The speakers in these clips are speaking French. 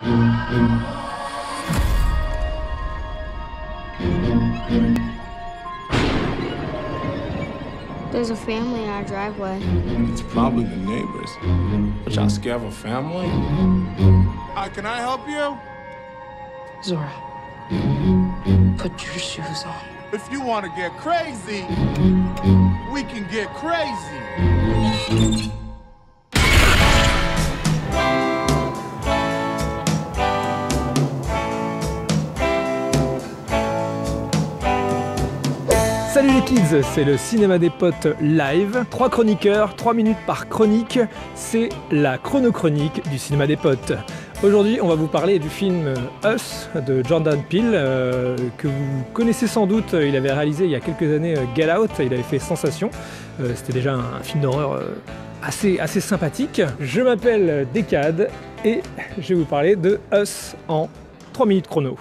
There's a family in our driveway. It's probably the neighbors. But y'all scared of a family? Hi, can I help you? Zora, put your shoes on. If you want to get crazy, we can get crazy. Salut les kids, c'est le cinéma des potes live. 3 chroniqueurs, 3 minutes par chronique, c'est la chronochronique du cinéma des potes. Aujourd'hui, on va vous parler du film Us de Jordan Peele, que vous connaissez sans doute. Il avait réalisé il y a quelques années Get Out, il avait fait sensation. C'était déjà un film d'horreur assez sympathique. Je m'appelle Decad et je vais vous parler de Us en 3 minutes chrono.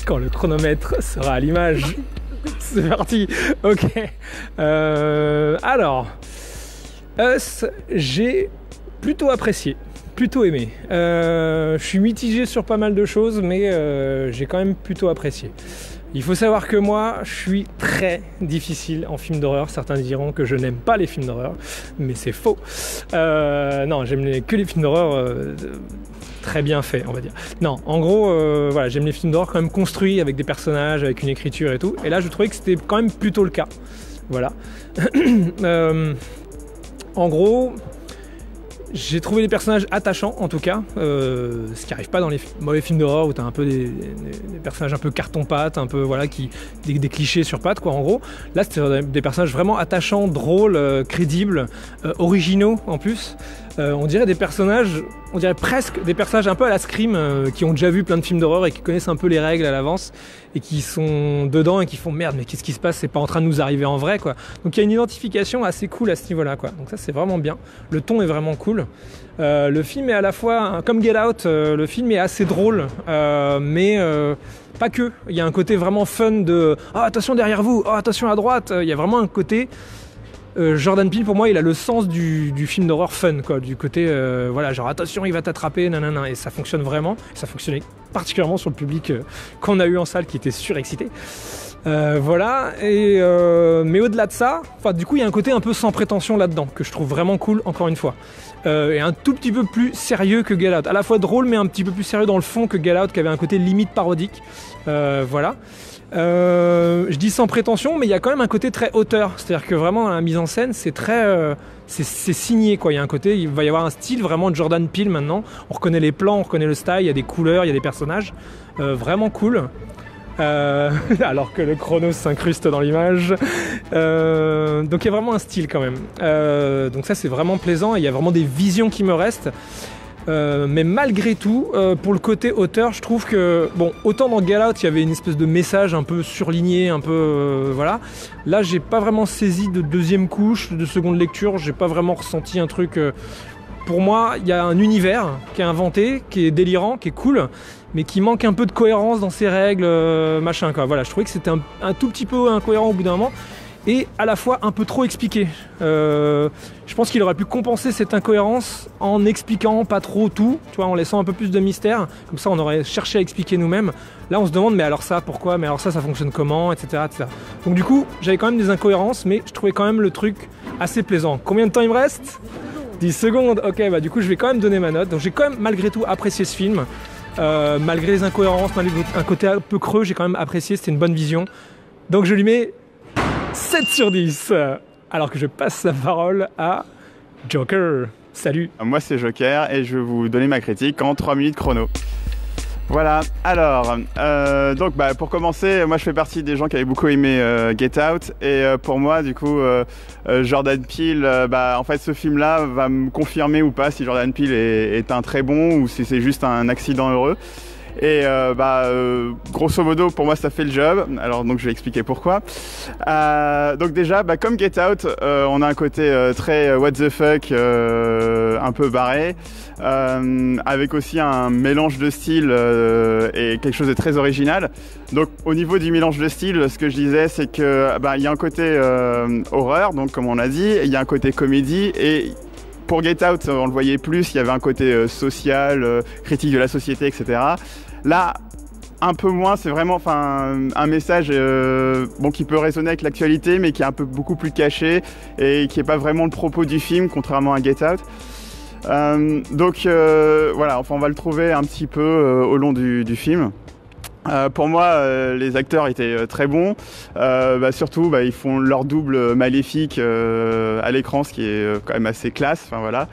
Quand le chronomètre sera à l'image. C'est parti. Ok. Alors, Us, j'ai plutôt apprécié, plutôt aimé. Je suis mitigé sur pas mal de choses, mais j'ai quand même plutôt apprécié. Il faut savoir que moi, je suis très difficile en film d'horreur. Certains diront que je n'aime pas les films d'horreur, mais c'est faux. Non, j'aime que les films d'horreur très bien faits, on va dire. Non, en gros, voilà, j'aime les films d'horreur quand même construits avec des personnages, avec une écriture et tout. Et là, je trouvais que c'était quand même plutôt le cas. Voilà. En gros, j'ai trouvé les personnages attachants, en tout cas, ce qui n'arrive pas dans les mauvais films d'horreur où tu as un peu des personnages un peu carton-pâte, un peu voilà, des clichés sur pattes, quoi, en gros. Là, c'était des personnages vraiment attachants, drôles, crédibles, originaux en plus. On dirait des personnages, on dirait presque des personnages un peu à la Scream, qui ont déjà vu plein de films d'horreur et qui connaissent un peu les règles à l'avance et qui sont dedans et qui font merde, mais qu'est-ce qui se passe, c'est pas en train de nous arriver en vrai, quoi. Donc il y a une identification assez cool à ce niveau-là, quoi. Donc ça, c'est vraiment bien. Le ton est vraiment cool. Le film est à la fois, comme Get Out, le film est assez drôle, mais pas que. Il y a un côté vraiment fun de « Oh, attention derrière vous, oh, attention à droite !» Il y a vraiment un côté... Jordan Peele, pour moi, il a le sens du film d'horreur fun, quoi, du côté voilà, genre attention, il va t'attraper, nanana, et ça fonctionne vraiment. Ça fonctionnait particulièrement sur le public qu'on a eu en salle qui était surexcité. Voilà, et mais au-delà de ça, du coup, il y a un côté un peu sans prétention là-dedans que je trouve vraiment cool, encore une fois. Et un tout petit peu plus sérieux que Get Out, à la fois drôle, mais un petit peu plus sérieux dans le fond que Get Out, qui avait un côté limite parodique. Voilà. Je dis sans prétention, mais il y a quand même un côté très auteur, c'est-à-dire que vraiment dans la mise en scène, c'est très, c'est signé, quoi. Il y a un côté, il va y avoir un style vraiment de Jordan Peele maintenant. On reconnaît les plans, on reconnaît le style, il y a des couleurs, il y a des personnages, vraiment cool. Alors que le chrono s'incruste dans l'image. Donc il y a vraiment un style quand même. Donc ça, c'est vraiment plaisant. Il y a vraiment des visions qui me restent. Mais malgré tout, pour le côté auteur, je trouve que, bon, autant dans Get Out, il y avait une espèce de message un peu surligné, un peu, voilà. Là, j'ai pas vraiment saisi de deuxième couche, de seconde lecture, j'ai pas vraiment ressenti un truc... Pour moi, il y a un univers qui est inventé, qui est délirant, qui est cool, mais qui manque un peu de cohérence dans ses règles, machin, quoi. Voilà, je trouvais que c'était un tout petit peu incohérent au bout d'un moment. Et à la fois un peu trop expliqué. Je pense qu'il aurait pu compenser cette incohérence en expliquant pas trop tout, tu vois, en laissant un peu plus de mystère. Comme ça, on aurait cherché à expliquer nous-mêmes. Là, on se demande, mais alors ça, pourquoi? Mais alors ça fonctionne comment? Etc., etc. Donc du coup, j'avais quand même des incohérences, mais je trouvais quand même le truc assez plaisant. Combien de temps il me reste? 10 secondes. Ok, bah du coup, je vais quand même donner ma note. Donc j'ai quand même, malgré tout, apprécié ce film. Malgré les incohérences, malgré un côté un peu creux, j'ai quand même apprécié. C'était une bonne vision. Donc je lui mets 7 sur 10, alors que je passe la parole à Joker. Salut. Moi c'est Joker et je vais vous donner ma critique en 3 minutes chrono. Voilà, alors, donc pour commencer, moi je fais partie des gens qui avaient beaucoup aimé Get Out et pour moi du coup Jordan Peele, en fait ce film là va me confirmer ou pas si Jordan Peele est un très bon ou si c'est juste un accident heureux. Et grosso modo pour moi ça fait le job, alors donc je vais expliquer pourquoi. Donc déjà comme Get Out, on a un côté très what the fuck, un peu barré, avec aussi un mélange de styles et quelque chose de très original. Donc au niveau du mélange de styles, ce que je disais c'est que il y a un côté horreur, donc comme on l'a dit, il y a un côté comédie et pour Get Out, on le voyait plus, il y avait un côté social, critique de la société, etc. Là, un peu moins, c'est vraiment un message qui peut résonner avec l'actualité, mais qui est beaucoup plus caché et qui n'est pas vraiment le propos du film, contrairement à Get Out. Voilà, on va le trouver un petit peu au long du film. Pour moi, les acteurs étaient très bons. Surtout, ils font leur double maléfique à l'écran, ce qui est quand même assez classe. Enfin voilà.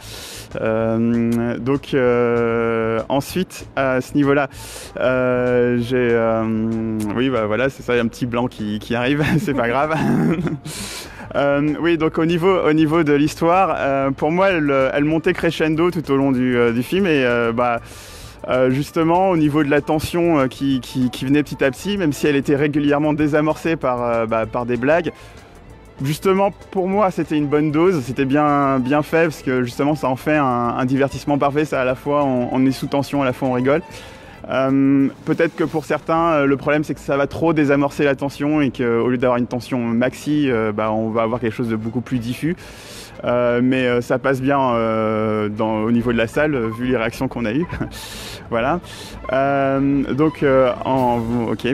Ensuite, à ce niveau-là, voilà, c'est ça, il y a un petit blanc qui arrive, c'est pas grave. Oui, donc au niveau de l'histoire, pour moi, elle montait crescendo tout au long du film et justement au niveau de la tension qui venait petit à petit, même si elle était régulièrement désamorcée par des blagues. Justement, pour moi, c'était une bonne dose, c'était bien fait parce que justement, ça en fait un divertissement parfait. Ça, à la fois, on est sous tension, à la fois, on rigole. Peut-être que pour certains, le problème, c'est que ça va trop désamorcer la tension et qu'au lieu d'avoir une tension maxi, on va avoir quelque chose de beaucoup plus diffus. Mais ça passe bien au niveau de la salle, vu les réactions qu'on a eues. Voilà. Ok,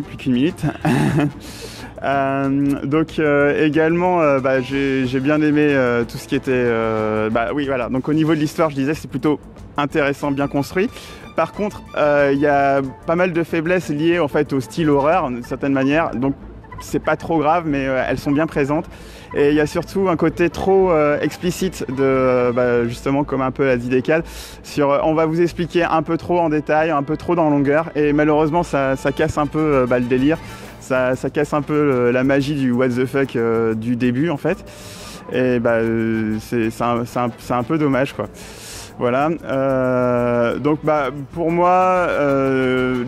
plus qu'une minute. Également, j'ai bien aimé tout ce qui était... oui, voilà. Donc au niveau de l'histoire, je disais, c'est plutôt intéressant, bien construit. Par contre, il y a pas mal de faiblesses liées en fait au style horreur, d'une certaine manière. Donc c'est pas trop grave, mais elles sont bien présentes. Et il y a surtout un côté trop explicite justement comme un peu l'a dit Décade, on va vous expliquer un peu trop en détail, un peu trop dans longueur, et malheureusement ça casse un peu le délire, ça casse un peu la magie du what the fuck du début en fait, et c'est un peu dommage quoi. Voilà, pour moi,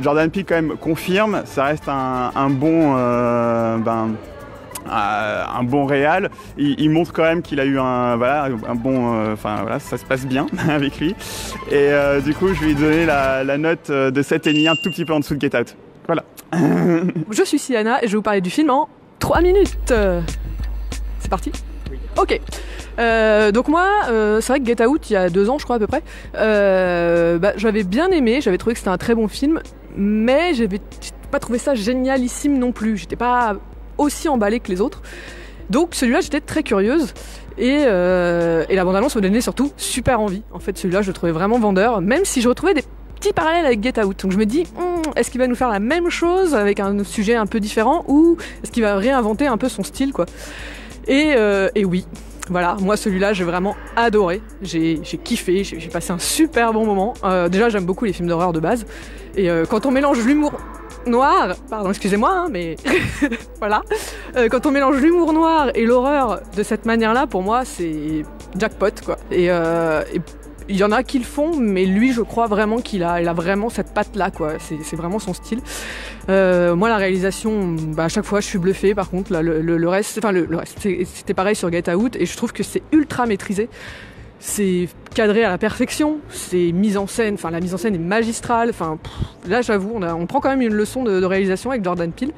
Jordan Peele quand même confirme, ça reste un bon réal. Il montre quand même qu'il a eu un bon, ça se passe bien avec lui. Et du coup, je vais lui donner la note de 7,5, un tout petit peu en dessous de Get Out. Voilà. Je suis Siana et je vais vous parler du film en 3 minutes. C'est parti ? Oui. Ok. Donc moi, c'est vrai que Get Out, il y a 2 ans, je crois à peu près, j'avais bien aimé, j'avais trouvé que c'était un très bon film, mais j'avais pas trouvé ça génialissime non plus. J'étais pas aussi emballée que les autres. Donc celui-là, j'étais très curieuse. Et la bande-annonce me donnait surtout super envie. En fait, celui-là, je le trouvais vraiment vendeur, même si je retrouvais des petits parallèles avec Get Out. Donc je me dis, est-ce qu'il va nous faire la même chose avec un sujet un peu différent, ou est-ce qu'il va réinventer un peu son style, quoi. Et oui. Voilà, moi celui-là j'ai vraiment adoré, j'ai kiffé, j'ai passé un super bon moment. Déjà j'aime beaucoup les films d'horreur de base, et quand on mélange l'humour noir, pardon excusez-moi, mais voilà, quand on mélange l'humour noir et l'horreur de cette manière-là, pour moi c'est jackpot quoi. Et il y en a qui le font, mais lui je crois vraiment qu'il a vraiment cette patte-là quoi, c'est vraiment son style. Moi la réalisation, à chaque fois je suis bluffée. Par contre là, le reste, c'était pareil sur Get Out, et je trouve que c'est ultra maîtrisé. C'est cadré à la perfection, c'est mise en scène, la mise en scène est magistrale. Là j'avoue, on prend quand même une leçon de réalisation avec Jordan Peele.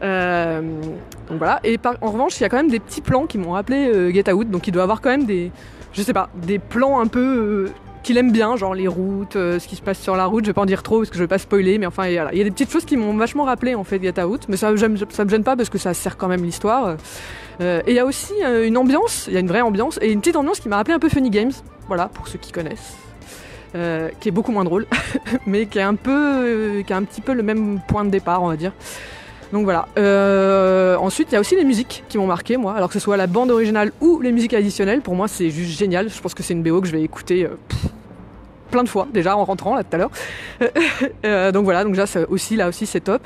Donc voilà. Et en revanche, il y a quand même des petits plans qui m'ont rappelé Get Out, donc il doit avoir quand même des plans un peu qu'il aime bien, genre les routes, ce qui se passe sur la route. Je vais pas en dire trop parce que je vais pas spoiler, mais enfin voilà. Il y a des petites choses qui m'ont vachement rappelé en fait Get Out, mais ça me gêne pas parce que ça sert quand même l'histoire. Et il y a aussi une ambiance, il y a une vraie ambiance, et une petite ambiance qui m'a rappelé un peu Funny Games, voilà, pour ceux qui connaissent, qui est beaucoup moins drôle, mais qui a un petit peu le même point de départ, on va dire. Donc voilà. Ensuite, il y a aussi les musiques qui m'ont marqué, moi. Alors que ce soit la bande originale ou les musiques additionnelles, pour moi, c'est juste génial. Je pense que c'est une BO que je vais écouter plein de fois, déjà en rentrant, là, tout à l'heure. Donc voilà, donc là aussi, c'est top.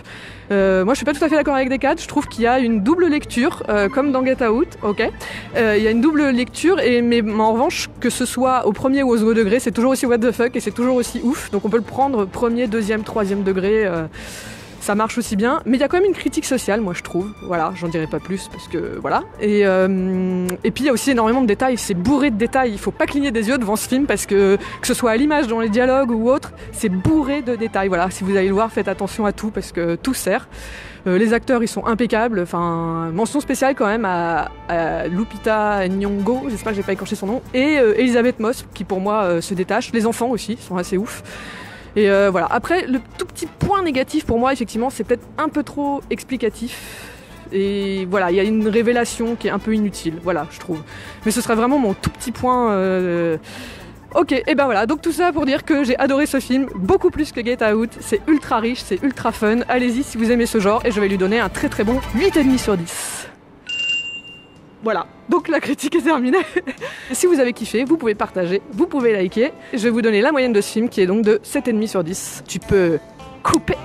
Moi, je suis pas tout à fait d'accord avec Décade. Je trouve qu'il y a une double lecture, comme dans Get Out, ok. Il y a une double lecture, mais en revanche, que ce soit au premier ou au second degré, c'est toujours aussi what the fuck et c'est toujours aussi ouf. Donc on peut le prendre premier, deuxième, troisième degré. ça marche aussi bien, mais il y a quand même une critique sociale, moi je trouve. Voilà, j'en dirai pas plus parce que voilà. Et puis il y a aussi énormément de détails, c'est bourré de détails. Il faut pas cligner des yeux devant ce film parce que ce soit à l'image, dans les dialogues ou autre, c'est bourré de détails. Voilà, si vous allez le voir, faites attention à tout parce que tout sert. Les acteurs, ils sont impeccables. Enfin, mention spéciale quand même à Lupita Nyong'o, j'espère que j'ai pas écorché son nom, et Elisabeth Moss, qui pour moi se détache. Les enfants aussi sont assez ouf. Et voilà. Après, le tout petit point négatif pour moi, effectivement, c'est peut-être un peu trop explicatif. Et voilà, il y a une révélation qui est un peu inutile, voilà, je trouve. Mais ce serait vraiment mon tout petit point. Ok, et ben voilà, donc tout ça pour dire que j'ai adoré ce film, beaucoup plus que Get Out. C'est ultra riche, c'est ultra fun. Allez-y si vous aimez ce genre, et je vais lui donner un très très bon 8,5 sur 10. Voilà, donc la critique est terminée. Si vous avez kiffé, vous pouvez partager, vous pouvez liker. Je vais vous donner la moyenne de ce film qui est donc de 7,5 sur 10. Tu peux couper.